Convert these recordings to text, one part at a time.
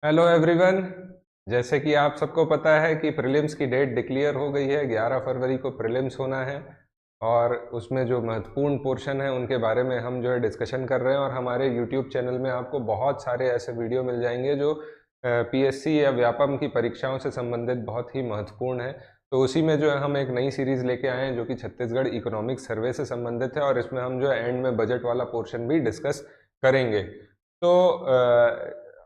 Hello everyone. जैसे कि आप सबको पता है कि प्रीलिम्स की डेट डिक्लेयर हो गई है। 11 फरवरी को प्रीलिम्स होना है और उसमें जो महत्वपूर्ण पोर्शन है उनके बारे में हम जो है डिस्कशन कर रहे हैं। और हमारे यूट्यूब चैनल में आपको बहुत सारे ऐसे वीडियो मिल जाएंगे जो पीएससी या व्यापम की परीक्षाओं से संबंधित बहुत ही महत्वपूर्ण है। तो उसी में जो है हम एक नई सीरीज़ लेके आए हैं जो कि छत्तीसगढ़ इकोनॉमिक सर्वे से संबंधित है, और इसमें हम जो है एंड में बजट वाला पोर्शन भी डिस्कस करेंगे। तो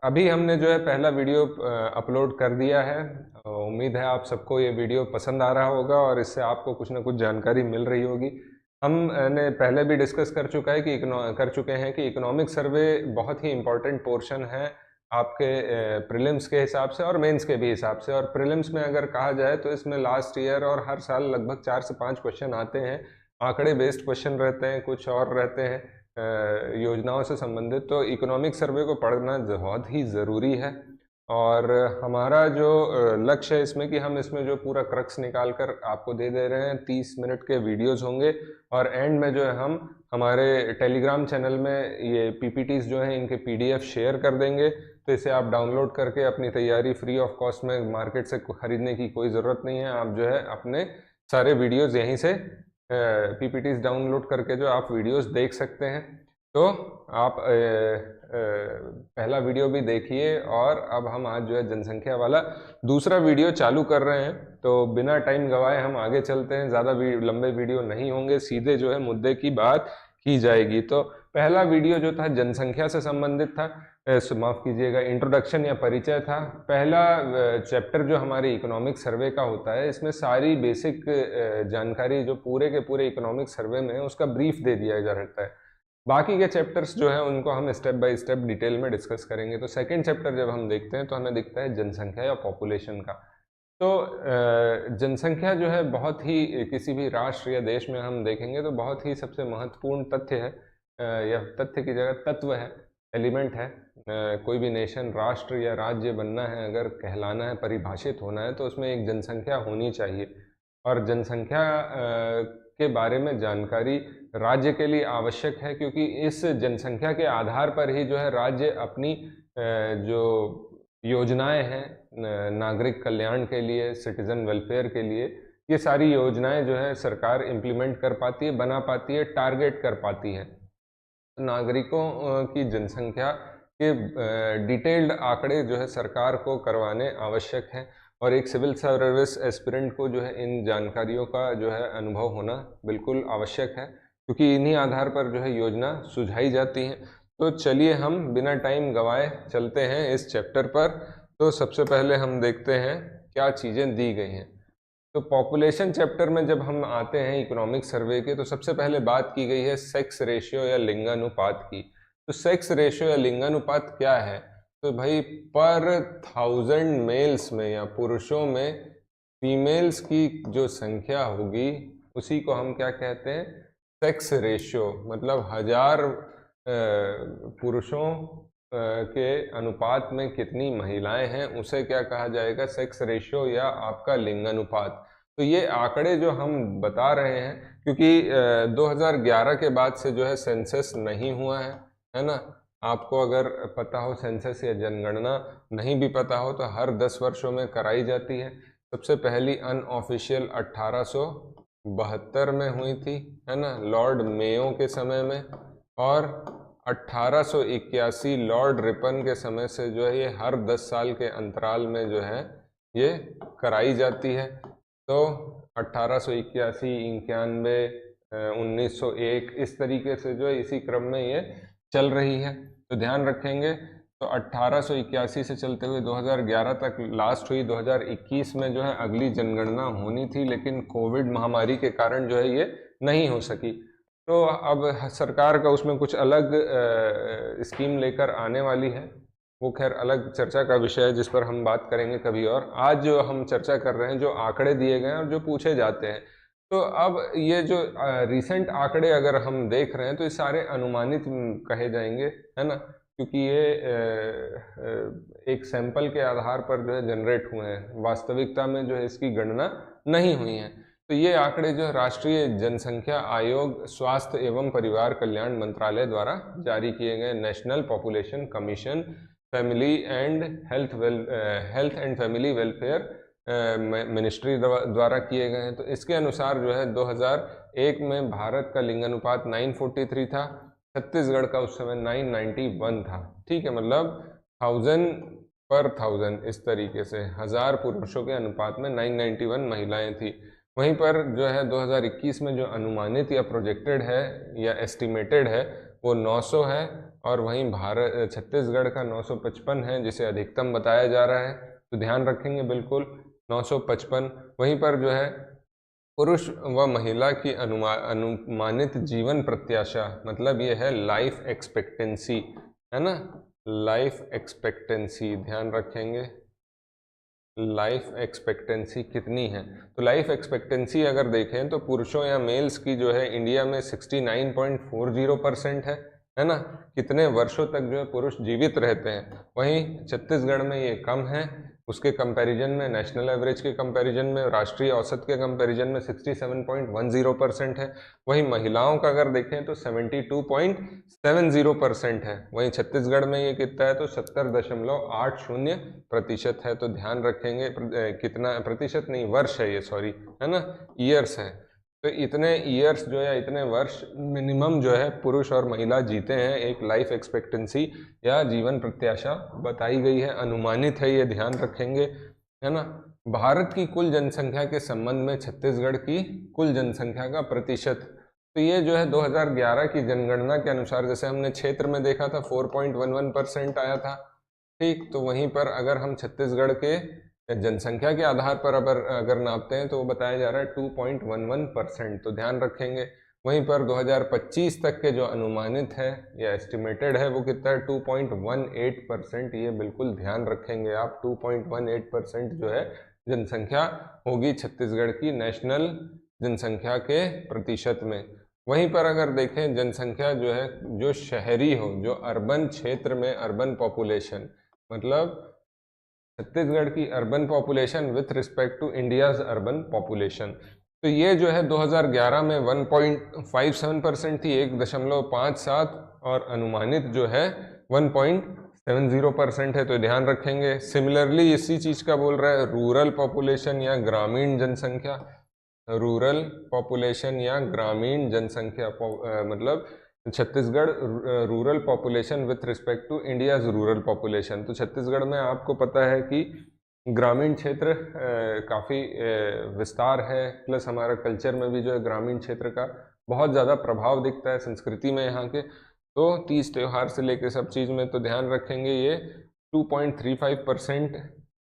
अभी हमने जो है पहला वीडियो अपलोड कर दिया है। उम्मीद है आप सबको ये वीडियो पसंद आ रहा होगा और इससे आपको कुछ ना कुछ जानकारी मिल रही होगी। हमने पहले भी डिस्कस कर चुके हैं कि इकोनॉमिक सर्वे बहुत ही इम्पोर्टेंट पोर्शन है आपके प्रीलिम्स के हिसाब से और मेंस के भी हिसाब से। और प्रीलिम्स में अगर कहा जाए तो इसमें लास्ट ईयर और हर साल लगभग 4 से 5 क्वेश्चन आते हैं। आंकड़े बेस्ड क्वेश्चन रहते हैं, कुछ और रहते हैं योजनाओं से संबंधित। तो इकोनॉमिक सर्वे को पढ़ना बहुत ही ज़रूरी है। और हमारा जो लक्ष्य है इसमें कि हम इसमें जो पूरा क्रक्स निकाल कर आपको दे दे रहे हैं। 30 मिनट के वीडियोस होंगे और एंड में जो है हम हमारे टेलीग्राम चैनल में ये पीपीटीज जो हैं इनके पीडीएफ शेयर कर देंगे। तो इसे आप डाउनलोड करके अपनी तैयारी फ्री ऑफ कॉस्ट में मार्केट से खरीदने की कोई ज़रूरत नहीं है। आप जो है अपने सारे वीडियोज़ यहीं से पीपीटीज डाउनलोड करके जो आप वीडियोस देख सकते हैं। तो आप पहला वीडियो भी देखिए। और अब हम आज जो है जनसंख्या वाला दूसरा वीडियो चालू कर रहे हैं। तो बिना टाइम गवाए हम आगे चलते हैं। ज़्यादा लंबे वीडियो नहीं होंगे, सीधे जो है मुद्दे की बात की जाएगी। तो पहला वीडियो जो था जनसंख्या से संबंधित था, माफ़ कीजिएगा, इंट्रोडक्शन या परिचय था। पहला चैप्टर जो हमारे इकोनॉमिक सर्वे का होता है, इसमें सारी बेसिक जानकारी जो पूरे के पूरे इकोनॉमिक सर्वे में है उसका ब्रीफ दे दिया जा रहता है। बाकी के चैप्टर्स जो है उनको हम स्टेप बाय स्टेप डिटेल में डिस्कस करेंगे। तो सेकंड चैप्टर जब हम देखते हैं तो हमें दिखता है जनसंख्या या पॉपुलेशन का। तो जनसंख्या जो है बहुत ही, किसी भी राष्ट्र या देश में हम देखेंगे तो बहुत ही सबसे महत्वपूर्ण तथ्य है, या तथ्य की जगह तत्व है, एलिमेंट है। कोई भी नेशन, राष्ट्र या राज्य बनना है, अगर कहलाना है, परिभाषित होना है, तो उसमें एक जनसंख्या होनी चाहिए। और जनसंख्या के बारे में जानकारी राज्य के लिए आवश्यक है, क्योंकि इस जनसंख्या के आधार पर ही जो है राज्य अपनी जो योजनाएं हैं नागरिक कल्याण के लिए, सिटीजन वेलफेयर के लिए, ये सारी योजनाएं जो है सरकार इम्प्लीमेंट कर पाती है, बना पाती है, टारगेट कर पाती है। नागरिकों की जनसंख्या के डिटेल्ड आंकड़े जो है सरकार को करवाने आवश्यक हैं। और एक सिविल सर्विस एस्पिरेंट को जो है इन जानकारियों का जो है अनुभव होना बिल्कुल आवश्यक है, क्योंकि इन्हीं आधार पर जो है योजना सुझाई जाती है। तो चलिए हम बिना टाइम गवाए चलते हैं इस चैप्टर पर। तो सबसे पहले हम देखते हैं क्या चीज़ें दी गई हैं। तो पॉपुलेशन चैप्टर में जब हम आते हैं इकोनॉमिक सर्वे के, तो सबसे पहले बात की गई है सेक्स रेशियो या लिंगानुपात की। तो सेक्स रेशियो या लिंगानुपात क्या है? तो भाई पर 1000 मेल्स में या पुरुषों में फीमेल्स की जो संख्या होगी उसी को हम क्या कहते हैं? Sex ratio. मतलब 1000 पुरुषों के अनुपात में कितनी महिलाएं हैं उसे क्या कहा जाएगा? सेक्स रेशियो या आपका लिंगानुपात। तो ये आंकड़े जो हम बता रहे हैं, क्योंकि 2011 के बाद से जो है सेंसस नहीं हुआ है ना। आपको अगर पता हो सेंसस या जनगणना नहीं भी पता हो तो हर 10 वर्षों में कराई जाती है। सबसे पहली अनऑफिशियल 1872 में हुई थी, है ना, लॉर्ड मेयो के समय में। और 1881 लॉर्ड रिपन के समय से जो है ये हर 10 साल के अंतराल में जो है ये कराई जाती है। तो 1881, 91, 1901, इस तरीके से जो है इसी क्रम में ये चल रही है। तो ध्यान रखेंगे। तो 1881 से चलते हुए 2011 तक लास्ट हुई। 2021 में जो है अगली जनगणना होनी थी, लेकिन कोविड महामारी के कारण जो है ये नहीं हो सकी। तो अब सरकार का उसमें कुछ अलग स्कीम लेकर आने वाली है। वो खैर अलग चर्चा का विषय है जिस पर हम बात करेंगे कभी और। आज जो हम चर्चा कर रहे हैं, जो आंकड़े दिए गए हैं और जो पूछे जाते हैं, तो अब ये जो रिसेंट आंकड़े अगर हम देख रहे हैं तो ये सारे अनुमानित कहे जाएंगे, है ना, क्योंकि ये एक सैंपल के आधार पर जो है जनरेट हुए हैं। वास्तविकता में जो है इसकी गणना नहीं हुई है। तो ये आंकड़े जो राष्ट्रीय जनसंख्या आयोग, स्वास्थ्य एवं परिवार कल्याण मंत्रालय द्वारा जारी किए गए, national population commission family and health and family welfare ministry द्वारा किए गए हैं। तो इसके अनुसार जो है 2001 में भारत का लिंगानुपात 943 था, छत्तीसगढ़ का उस समय 991 था। ठीक है, मतलब 1000 पर 1000 इस तरीके से 1000 पुरुषों के अनुपात में 991 महिलाएं थी। वहीं पर जो है 2021 में जो अनुमानित या प्रोजेक्टेड है या एस्टिमेटेड है वो 900 है, और वहीं भारत छत्तीसगढ़ का 955 है जिसे अधिकतम बताया जा रहा है। तो ध्यान रखेंगे बिल्कुल 955। वहीं पर जो है पुरुष व महिला की अनुमानित जीवन प्रत्याशा, मतलब ये है लाइफ एक्सपेक्टेंसी, है ना, लाइफ एक्सपेक्टेंसी ध्यान रखेंगे, लाइफ एक्सपेक्टेंसी कितनी है। तो लाइफ एक्सपेक्टेंसी अगर देखें तो पुरुषों या मेल्स की जो है इंडिया में 69.40% है ना, कितने वर्षों तक जो है पुरुष जीवित रहते हैं। वहीं छत्तीसगढ़ में ये कम है, उसके कंपैरिजन में नेशनल एवरेज के कंपैरिजन में, राष्ट्रीय औसत के कंपैरिजन में 67.10% है। वहीं महिलाओं का अगर देखें तो 72.70% है। वहीं छत्तीसगढ़ में ये कितना है तो 70.80% है। तो ध्यान रखेंगे कितना प्रतिशत नहीं, वर्ष है ये, सॉरी, है ना, ईयर्स है। तो इतने ईयर्स जो है, इतने वर्ष मिनिमम जो है पुरुष और महिला जीते हैं, एक लाइफ एक्सपेक्टेंसी या जीवन प्रत्याशा बताई गई है, अनुमानित है, ये ध्यान रखेंगे, है ना। भारत की कुल जनसंख्या के संबंध में छत्तीसगढ़ की कुल जनसंख्या का प्रतिशत, तो ये जो है 2011 की जनगणना के अनुसार, जैसे हमने क्षेत्र में देखा था 4.11% आया था, ठीक, तो वहीं पर अगर हम छत्तीसगढ़ के जनसंख्या के आधार पर अगर नापते हैं तो वो बताया जा रहा है 2.11%। तो ध्यान रखेंगे। वहीं पर 2025 तक के जो अनुमानित है या एस्टिमेटेड है वो कितना है 2.18%। ये बिल्कुल ध्यान रखेंगे आप, 2.18% जो है जनसंख्या होगी छत्तीसगढ़ की नेशनल जनसंख्या के प्रतिशत में। वहीं पर अगर देखें जनसंख्या जो है जो शहरी हो, जो अर्बन क्षेत्र में अर्बन पॉपुलेशन, मतलब छत्तीसगढ़ की urban population with respect to India's urban population, तो ये जो है 2011 में 1.57% थी, 1.57, और अनुमानित जो है 1.70% है। तो ध्यान रखेंगे। सिमिलरली इसी चीज का बोल रहा है रूरल पॉपुलेशन या ग्रामीण जनसंख्या, रूरल पॉपुलेशन या ग्रामीण जनसंख्या, मतलब Chhattisgarh rural population with respect to India's rural population. तो छत्तीसगढ़ में आपको पता है कि ग्रामीण क्षेत्र काफ़ी विस्तार है, प्लस हमारा कल्चर में भी जो है ग्रामीण क्षेत्र का बहुत ज़्यादा प्रभाव दिखता है संस्कृति में यहाँ के। तो तीज त्यौहार से लेकर सब चीज़ में तो ध्यान रखेंगे ये 2.35%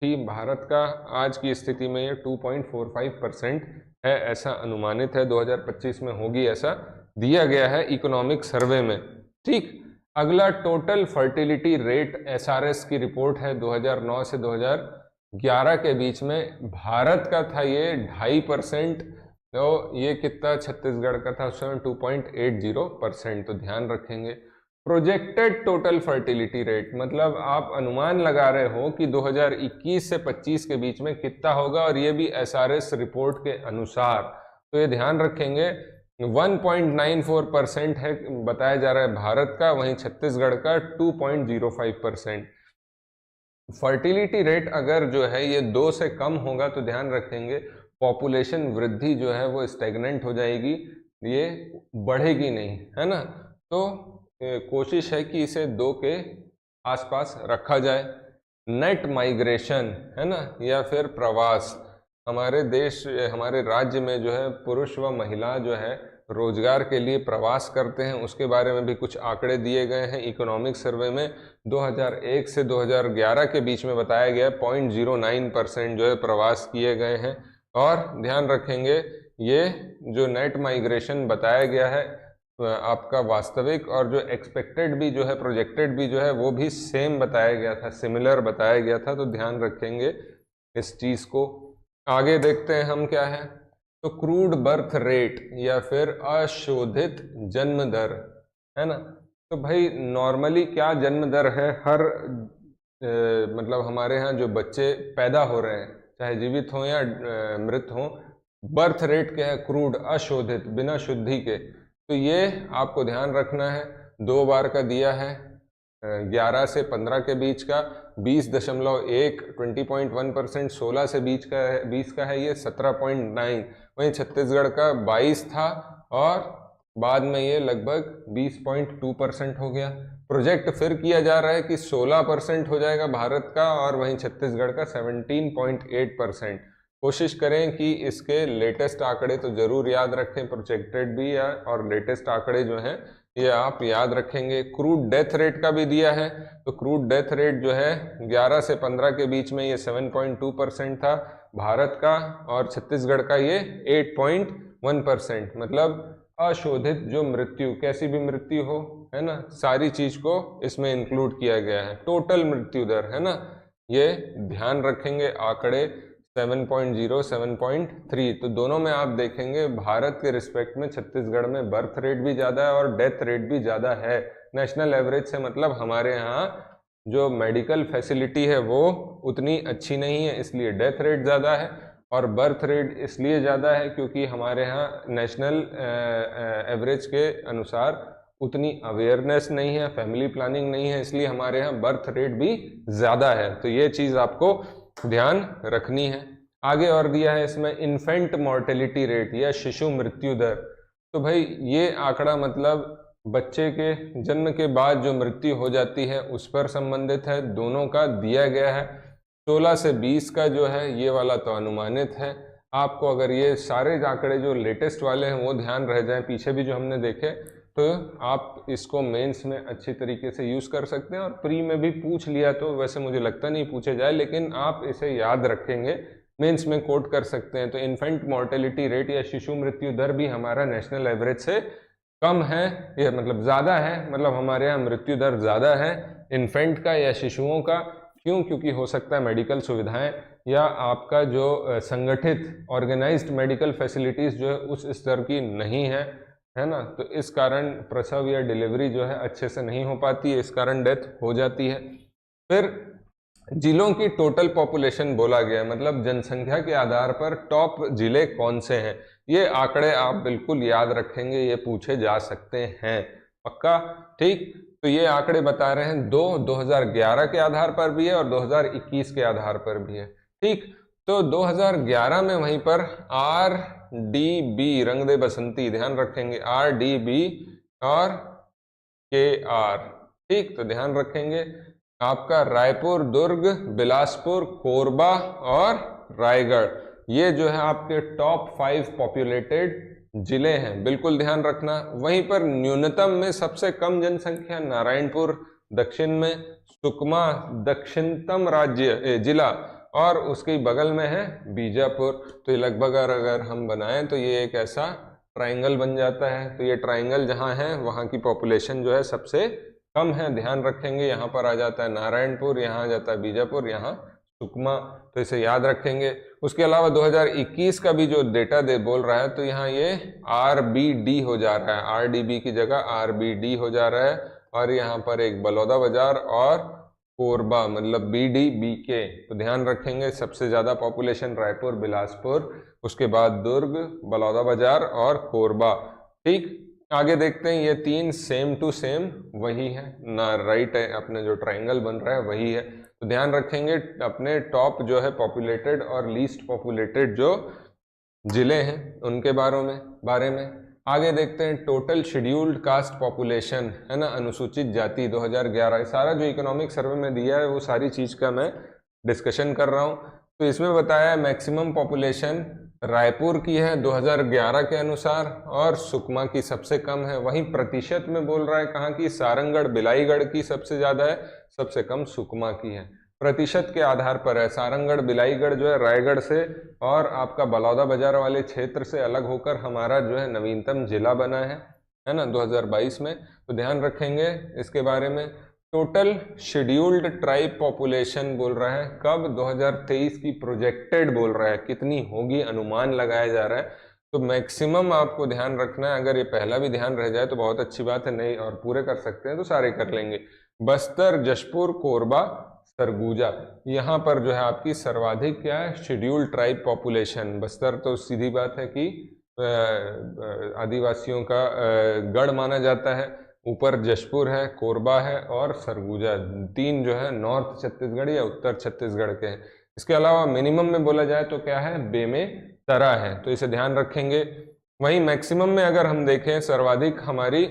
थी, भारत का आज की स्थिति में ये 2.45% है, ऐसा अनुमानित है 2025 में होगी, ऐसा दिया गया है इकोनॉमिक सर्वे में। ठीक, अगला टोटल फर्टिलिटी रेट SRS की रिपोर्ट है 2009 से 2011 के बीच में, भारत का था ये 2.5%, तो ये कितना छत्तीसगढ़ का था उस समय 2.80%। तो ध्यान रखेंगे। प्रोजेक्टेड टोटल फर्टिलिटी रेट, मतलब आप अनुमान लगा रहे हो कि 2021 से 25 के बीच में कितना होगा, और ये भी SRS रिपोर्ट के अनुसार। तो ये ध्यान रखेंगे 1.94% है बताया जा रहा है भारत का, वहीं छत्तीसगढ़ का 2.05%। फर्टिलिटी रेट अगर जो है ये 2 से कम होगा तो ध्यान रखेंगे पॉपुलेशन वृद्धि जो है वो स्टेगनेंट हो जाएगी, ये बढ़ेगी नहीं, है ना। तो कोशिश है कि इसे 2 के आसपास रखा जाए। नेट माइग्रेशन, है ना, या फिर प्रवास, हमारे देश हमारे राज्य में जो है पुरुष व महिला जो है रोजगार के लिए प्रवास करते हैं, उसके बारे में भी कुछ आंकड़े दिए गए हैं इकोनॉमिक सर्वे में। 2001 से 2011 के बीच में बताया गया 0.09% जो है प्रवास किए गए हैं। और ध्यान रखेंगे ये जो नेट माइग्रेशन बताया गया है आपका वास्तविक और जो एक्सपेक्टेड भी जो है प्रोजेक्टेड भी जो है वो भी सेम बताया गया था, सिमिलर बताया गया था। तो ध्यान रखेंगे इस चीज़ को। आगे देखते हैं हम क्या है, तो क्रूड बर्थ रेट या फिर अशोधित जन्म दर, है ना। तो भाई नॉर्मली क्या जन्म दर है, हर मतलब हमारे यहाँ जो बच्चे पैदा हो रहे हैं चाहे जीवित हों या मृत हों, बर्थ रेट क्या है, क्रूड अशोधित बिना शुद्धि के। तो ये आपको ध्यान रखना है, 2 बार का दिया है 11 से 15 के बीच का 20.1 20.1%, 16 से 20 का है ये 17.9, वहीं छत्तीसगढ़ का 22 था और बाद में ये लगभग 20.2% हो गया। प्रोजेक्ट फिर किया जा रहा है कि 16% हो जाएगा भारत का और वहीं छत्तीसगढ़ का 17.8%। कोशिश करें कि इसके लेटेस्ट आंकड़े तो जरूर याद रखें, प्रोजेक्टेड भी और लेटेस्ट आंकड़े जो हैं ये आप याद रखेंगे। क्रूड डेथ रेट का भी दिया है, तो क्रूड डेथ रेट जो है 11 से 15 के बीच में ये 7.2% था भारत का और छत्तीसगढ़ का ये 8.1%। मतलब अशोधित जो मृत्यु, कैसी भी मृत्यु हो, है ना, सारी चीज को इसमें इंक्लूड किया गया है। टोटल मृत्यु दर, है ना, ये ध्यान रखेंगे आंकड़े 7.0 7.3, तो दोनों में आप देखेंगे भारत के रिस्पेक्ट में छत्तीसगढ़ में बर्थ रेट भी ज़्यादा है और डेथ रेट भी ज़्यादा है नेशनल एवरेज से। मतलब हमारे यहाँ जो मेडिकल फैसिलिटी है वो उतनी अच्छी नहीं है, इसलिए डेथ रेट ज़्यादा है, और बर्थ रेट इसलिए ज़्यादा है क्योंकि हमारे यहाँ नेशनल एवरेज के अनुसार उतनी अवेयरनेस नहीं है, फैमिली प्लानिंग नहीं है, इसलिए हमारे यहाँ बर्थ रेट भी ज़्यादा है। तो ये चीज़ आपको ध्यान रखनी है। आगे और दिया है इसमें इन्फेंट मॉर्टेलिटी रेट या शिशु मृत्यु दर। तो भाई ये आंकड़ा मतलब बच्चे के जन्म के बाद जो मृत्यु हो जाती है उस पर संबंधित है, दोनों का दिया गया है। 16 से 20 का जो है ये वाला तो अनुमानित है। आपको अगर ये सारे आंकड़े जो लेटेस्ट वाले हैं वो ध्यान रह जाएं, पीछे भी जो हमने देखे, तो आप इसको मेंस में अच्छी तरीके से यूज़ कर सकते हैं और प्री में भी पूछ लिया तो वैसे मुझे लगता नहीं पूछे जाए, लेकिन आप इसे याद रखेंगे, मेंस में कोट कर सकते हैं। तो इन्फेंट मॉर्टेलिटी रेट या शिशु मृत्यु दर भी हमारा नेशनल एवरेज से कम है, ये मतलब ज़्यादा है, मतलब हमारे यहाँ मृत्यु दर ज़्यादा है इन्फेंट का या शिशुओं का। क्यों? क्योंकि हो सकता है मेडिकल सुविधाएं या आपका जो संगठित ऑर्गेनाइज्ड मेडिकल फैसिलिटीज़ जो है उस स्तर की नहीं है ना, तो इस कारण प्रसव या डिलीवरी जो है अच्छे से नहीं हो पाती है, इस कारण डेथ हो जाती है। फिर जिलों की टोटल पॉपुलेशन बोला गया, मतलब जनसंख्या के आधार पर टॉप जिले कौन से हैं, ये आंकड़े आप बिल्कुल याद रखेंगे, ये पूछे जा सकते हैं पक्का, ठीक। तो ये आंकड़े बता रहे हैं 2011 के आधार पर भी है और 2021 के आधार पर भी है, ठीक। तो 2011 में वहीं पर RDB, रंग दे बसंती, ध्यान रखेंगे RDB और KR, ठीक। तो ध्यान रखेंगे आपका रायपुर, दुर्ग, बिलासपुर, कोरबा और रायगढ़, ये जो है आपके टॉप 5 पॉपुलेटेड जिले हैं, बिल्कुल ध्यान रखना। वहीं पर न्यूनतम में सबसे कम जनसंख्या नारायणपुर दक्षिण में, सुकमा दक्षिणतम राज्य जिला और उसके बगल में है बीजापुर। तो ये लगभग अगर हम बनाएं तो ये एक ऐसा ट्राइंगल बन जाता है। तो ये ट्राइंगल जहाँ है वहाँ की पॉपुलेशन जो है सबसे कम है, ध्यान रखेंगे। यहाँ पर आ जाता है नारायणपुर, यहाँ आ जाता है बीजापुर, यहाँ सुकमा, तो इसे याद रखेंगे। उसके अलावा 2021 का भी जो डेटा बोल रहा है, तो यहाँ ये RBD हो जा रहा है, RDB की जगह RBD हो जा रहा है, और यहाँ पर एक बलौदाबाजार और कोरबा, मतलब BDBK। तो ध्यान रखेंगे सबसे ज़्यादा पॉपुलेशन रायपुर, बिलासपुर, उसके बाद दुर्ग, बलौदाबाजार और कोरबा, ठीक। आगे देखते हैं, ये 3 सेम टू सेम वही है ना, राइट है, अपने जो ट्राइंगल बन रहा है वही है। तो ध्यान रखेंगे अपने टॉप जो है पॉपुलेटेड और लीस्ट पॉपुलेटेड जो जिले हैं उनके बारे में आगे देखते हैं। टोटल शेड्यूल्ड कास्ट पॉपुलेशन, है ना, अनुसूचित जाति 2011, सारा जो इकोनॉमिक सर्वे में दिया है वो सारी चीज़ का मैं डिस्कशन कर रहा हूँ। तो इसमें बताया है मैक्सिमम पॉपुलेशन रायपुर की है 2011 के अनुसार और सुकमा की सबसे कम है। वहीं प्रतिशत में बोल रहा है कहाँ की, सारंगढ़ बिलाईगढ़ की सबसे ज़्यादा है, सबसे कम सुकमा की है। प्रतिशत के आधार पर है, सारंगढ़ बिलाईगढ़ जो है रायगढ़ से और आपका बलौदाबाजार वाले क्षेत्र से अलग होकर हमारा जो है नवीनतम जिला बना है ना 2022 में। तो ध्यान रखेंगे इसके बारे में। टोटल शेड्यूल्ड ट्राइब पॉपुलेशन बोल रहा है कब, 2023 की प्रोजेक्टेड बोल रहा है, कितनी होगी अनुमान लगाया जा रहा है। तो मैक्सिमम आपको ध्यान रखना है, अगर ये पहला भी ध्यान रह जाए तो बहुत अच्छी बात है, नहीं और पूरे कर सकते हैं तो सारे कर लेंगे। बस्तर, जशपुर, कोरबा, सरगुजा, यहाँ पर जो है आपकी सर्वाधिक क्या है, शेड्यूल्ड ट्राइब पॉपुलेशन। बस्तर तो सीधी बात है कि आदिवासियों का गढ़ माना जाता है, ऊपर जशपुर है, कोरबा है और सरगुजा, 3 जो है नॉर्थ छत्तीसगढ़ या उत्तर छत्तीसगढ़ के हैं। इसके अलावा मिनिमम में बोला जाए तो क्या है, बेमेतरा है, तो इसे ध्यान रखेंगे। वहीं मैक्सिमम में अगर हम देखें, सर्वाधिक हमारी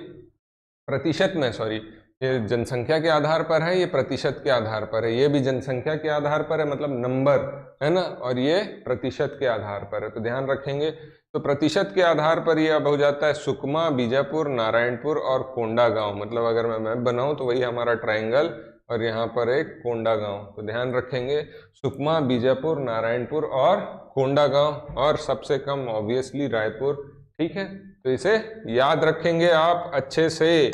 प्रतिशत में, सॉरी, ये जनसंख्या के आधार पर है, ये प्रतिशत के आधार पर है, ये भी जनसंख्या के आधार पर है, मतलब नंबर है ना, और ये प्रतिशत के आधार पर है, तो ध्यान रखेंगे। तो प्रतिशत के आधार पर ये अब हो जाता है सुकमा, बीजापुर, नारायणपुर और कोंडागांव। मतलब अगर मैं मैप बनाऊं तो वही हमारा ट्रायंगल और यहाँ पर एक कोंडागांव, तो ध्यान रखेंगे सुकमा, बीजापुर, नारायणपुर और कोंडागांव, और सबसे कम ऑब्वियसली रायपुर। ठीक है, तो इसे याद रखेंगे आप अच्छे से।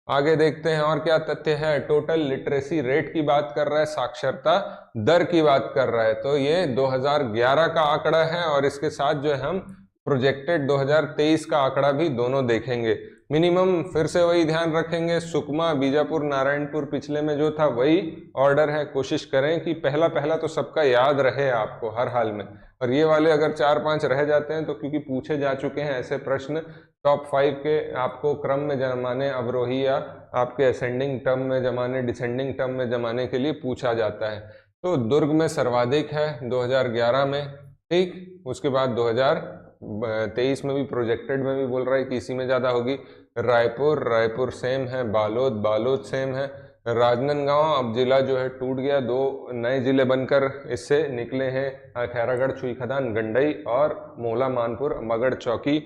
आगे देखते हैं और क्या तथ्य है। टोटल लिटरेसी रेट की बात कर रहा है, साक्षरता दर की बात कर रहा है, तो ये 2011 का आंकड़ा है और इसके साथ जो है हम प्रोजेक्टेड 2023 का आंकड़ा भी दोनों देखेंगे। मिनिमम फिर से वही ध्यान रखेंगे, सुकमा, बीजापुर, नारायणपुर पिछले में जो था वही ऑर्डर है। कोशिश करें कि पहला पहला तो सबका याद रहे आपको हर हाल में, और ये वाले अगर 4-5 रह जाते हैं तो क्योंकि पूछे जा चुके हैं ऐसे प्रश्न, टॉप 5 के आपको क्रम में जमाने, अवरोही या आपके असेंडिंग टर्म में जमाने, डिसेंडिंग टर्म में जमाने के लिए पूछा जाता है। तो दुर्ग में सर्वाधिक है 2011 में, ठीक, उसके बाद 2023 में भी प्रोजेक्टेड में भी बोल रहा है कि इसी में ज़्यादा होगी। रायपुर सेम है, बालोद सेम है, राजनांदगांव अब जिला जो है टूट गया, 2 नए जिले बनकर इससे निकले हैं, खैरागढ़, छुईखदान, गंडई और मोला, मानपुर, मगड़, चौकी।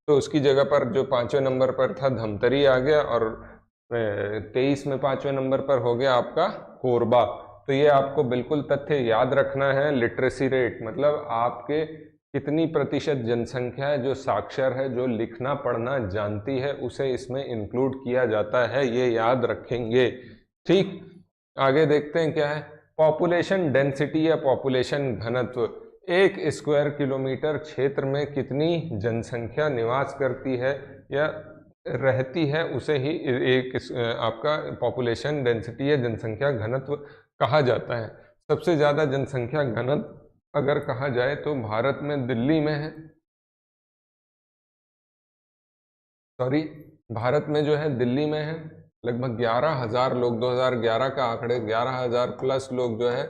तो उसकी जगह पर जो 5वें नंबर पर था धमतरी आ गया, और 23 में 5वें नंबर पर हो गया आपका कोरबा। तो ये आपको बिल्कुल तथ्य याद रखना है। लिटरेसी रेट मतलब आपके कितनी प्रतिशत जनसंख्या है जो साक्षर है, जो लिखना पढ़ना जानती है, उसे इसमें इंक्लूड किया जाता है, ये याद रखेंगे। ठीक, आगे देखते हैं क्या है। पॉपुलेशन डेंसिटी या पॉपुलेशन घनत्व, 1 स्क्वायर किलोमीटर क्षेत्र में कितनी जनसंख्या निवास करती है या रहती है, उसे ही एक आपका पॉपुलेशन डेंसिटी या जनसंख्या घनत्व कहा जाता है। सबसे ज़्यादा जनसंख्या घनत्व अगर कहा जाए तो भारत में दिल्ली में है, सॉरी, भारत में जो है दिल्ली में है, लगभग 11,000 लोग, 2011 का आंकड़े 11,000 प्लस लोग जो है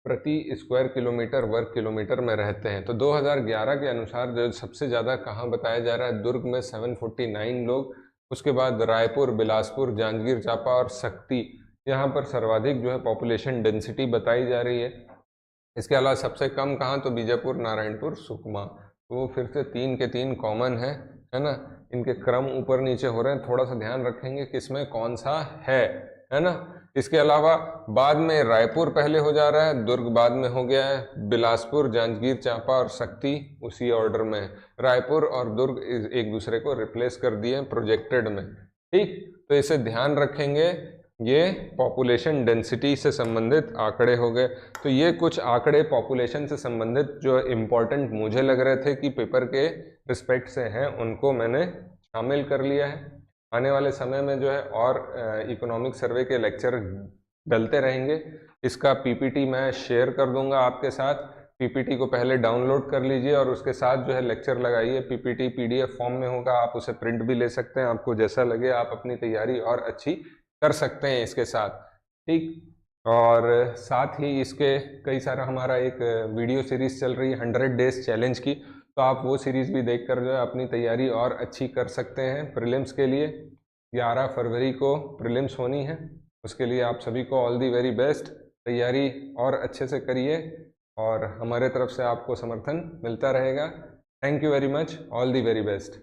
प्रति स्क्वायर किलोमीटर, वर्ग किलोमीटर में रहते हैं। तो 2011 के अनुसार जो सबसे ज़्यादा कहाँ बताया जा रहा है, दुर्ग में 749 लोग, उसके बाद रायपुर, बिलासपुर, जांजगीर चांपा और शक्ति, यहाँ पर सर्वाधिक जो है पॉपुलेशन डेंसिटी बताई जा रही है। इसके अलावा सबसे कम कहाँ, तो बीजापुर, नारायणपुर, सुकमा। तो फिर से 3 के 3 कॉमन है ना, इनके क्रम ऊपर नीचे हो रहे हैं, थोड़ा सा ध्यान रखेंगे किसमें कौन सा है ना। इसके अलावा बाद में रायपुर पहले हो जा रहा है, दुर्ग बाद में हो गया है, बिलासपुर, जांजगीर चांपा और शक्ति उसी ऑर्डर में है। रायपुर और दुर्ग एक दूसरे को रिप्लेस कर दिए प्रोजेक्टेड में। ठीक, तो इसे ध्यान रखेंगे। ये पॉपुलेशन डेंसिटी से संबंधित आंकड़े हो गए। तो ये कुछ आंकड़े पॉपुलेशन से संबंधित जो इम्पोर्टेंट मुझे लग रहे थे कि पेपर के रिस्पेक्ट से हैं, उनको मैंने शामिल कर लिया है। आने वाले समय में जो है और इकोनॉमिक सर्वे के लेक्चर डलते रहेंगे। इसका पीपीटी मैं शेयर कर दूंगा आपके साथ। पीपीटी को पहले डाउनलोड कर लीजिए और उसके साथ जो है लेक्चर लगाइए। पीपीटी पीडीएफ फॉर्म में होगा, आप उसे प्रिंट भी ले सकते हैं, आपको जैसा लगे आप अपनी तैयारी और अच्छी कर सकते हैं इसके साथ। ठीक, और साथ ही इसके कई सारा हमारा एक वीडियो सीरीज चल रही है 100 डेज चैलेंज की, तो आप वो सीरीज़ भी देखकर जो है अपनी तैयारी और अच्छी कर सकते हैं। प्रीलिम्स के लिए 11 फरवरी को प्रीलिम्स होनी है, उसके लिए आप सभी को ऑल दी वेरी बेस्ट। तैयारी और अच्छे से करिए और हमारे तरफ से आपको समर्थन मिलता रहेगा। Thank you very much, all the very best.